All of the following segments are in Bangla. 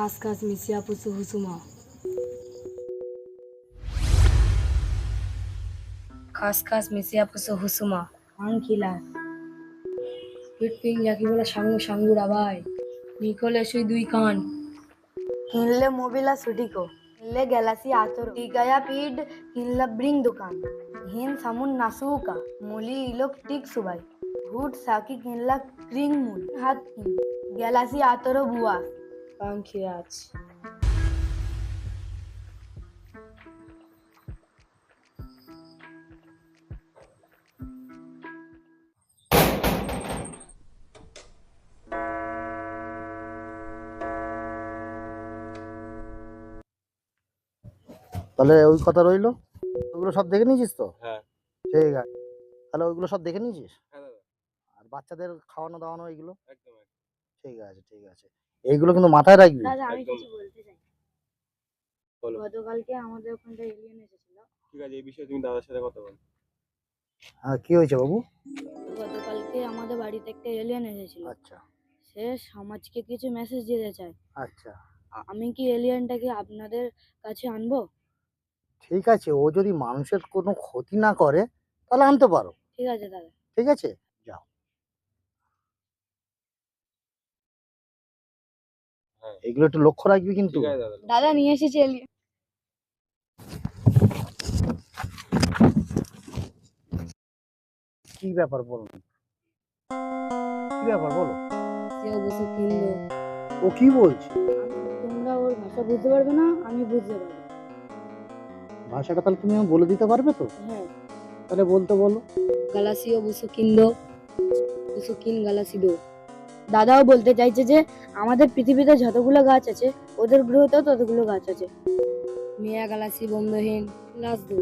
খাসখাস মিশিয়া পুসু হুসুমা। খাসখাস মিশিয়া পুসু হুসুমা আং খিলাস পিটপিং জাকিবলা সাঙ্গু সাঙ্গুরা ভাই নিকলে সুই দুই কান কিনলে মোবিলা সুটিকো কিনলে গ্যালাসি আতর টিকায়া পিড কিনলা ব্রিং দোকান হিন সামুন নাসুকা মুলি ইলোক টিক সুবাই হুট সাকি কিনলা ক্রিং মুল হাত কিন গ্যালাসি আতর বুয়া আং খিলাস। তাহলে ওই কথা রইলো, ওগুলো সব দেখে নিয়েছিস তো? হ্যাঁ। ঠিক আছে, তাহলে ওইগুলো সব দেখে নিয়েছিস? হ্যাঁ দাদা। আর বাচ্চাদের খাওয়ানো দাওয়ানো এইগুলো? একদম, একদম। ঠিক আছে, ঠিক আছে, এইগুলো কিন্তু মাথায় রাখবি। দাদা আমি একদম। কিছু বলতে চাই। বলো। গতকালকে আমাদের ওখানটা এলিয়েন এসেছিল। ঠিক আছে, এই বিষয়ে তুমি দাদার সাথে কথা বলো। হ্যাঁ, কি হয়েছে বাবু? গতকালকে আমাদের বাড়িতে একটা এলিয়েন এসেছিল। আচ্ছা সে সমাজকে কিছু মেসেজ দিতে চায়। আচ্ছা, আমি কি এলিয়েনটাকে আপনাদের কাছে আনবো? ঠিক আছে, ও যদি মানুষের কোনো ক্ষতি না করে তাহলে আনতে পারো। ঠিক আছে দাদা। ঠিক আছে, যাও। হ্যাঁ। এগুলো একটু লক্ষ্য রাখবি কিন্তু। ঠিক আছে দাদা। দাদা নিয়ে এসেছি এলিয়েন। কি ব্যাপার বলো, কি ব্যাপার বলো? সে অবশ্য কিনলো। ও কি বলছে? তোমরা ওর ভাষা বুঝতে পারবে না, আমি বুঝতে পারবো। ভাষাটা তাহলে তুমি আমাকে বলে দিতে পারবে তো? হ্যাঁ। তাহলে বলতে বলো। গালাসিও বুসু কিনলো, বুসু কিন গালাসি দো। দাদাও বলতে চাইছে যে আমাদের পৃথিবীতে যতগুলো গাছ আছে ওদের গ্রহতেও ততগুলো গাছ আছে। মিয়া গালাসি বন্ধহীন লাস দো।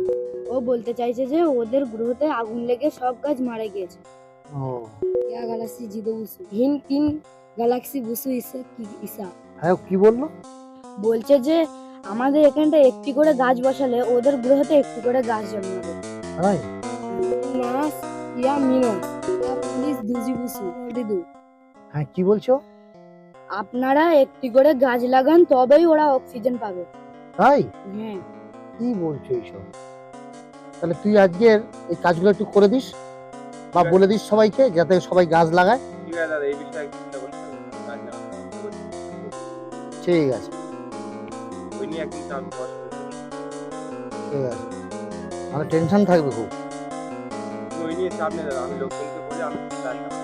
ও বলতে চাইছে যে ওদের গ্রহতে আগুন লেগে সব গাছ মারা গিয়েছে। ও ইয়া গালাসি জিদো বুসু হিন তিন গ্যালাক্সি বুসু ইসা কি ইসা। হ্যাঁ, কি বললো? বলছে যে আমাদের এখানটা একটি করে গাছ বসালে ওদের গ্রহতে একটি করে গাছ জন্মাবে। তাই? মাস ইয়া মিনস ইয়া পুলিশ দুজি বুসু দিদু। হ্যাঁ, কি বলছো? আপনারা একটি করে গাছ লাগান তবেই ওরা অক্সিজেন পাবে। তাই? হ্যাঁ। কি বলছো এইসব? তাহলে তুই আজকের এই কাজগুলো একটু করে দিস বা বলে দিস সবাইকে যাতে সবাই গাছ লাগায়। ঠিক আছে দাদা, এই বিষয়ে একটু চিন্তা করতে হবে। কাজ লাগানোর ব্যবস্থা করছি। ঠিক আছে, ওই নিয়ে একদিন চাপ বস করে দিবি। ঠিক আছে, মানে টেনশন থাকবে খুব। তুমি ওই নিয়ে চাপ নেই দাদা, আমি লোকজনকে বলে আমি ঠিক কাজ লাগাবো।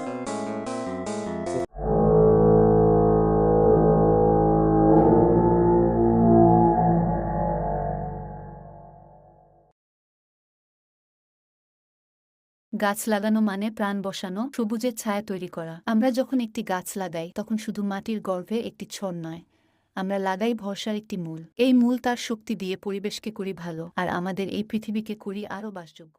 গাছ লাগানো মানে প্রাণ বসানো, সবুজের ছায়া তৈরি করা। আমরা যখন একটি গাছ লাগাই তখন শুধু মাটির গর্ভে একটি ছড় নয়, আমরা লাগাই ভরসার একটি মূল। এই মূল তার শক্তি দিয়ে পরিবেশকে করি ভালো, আর আমাদের এই পৃথিবীকে করি আরও বাসযোগ্য।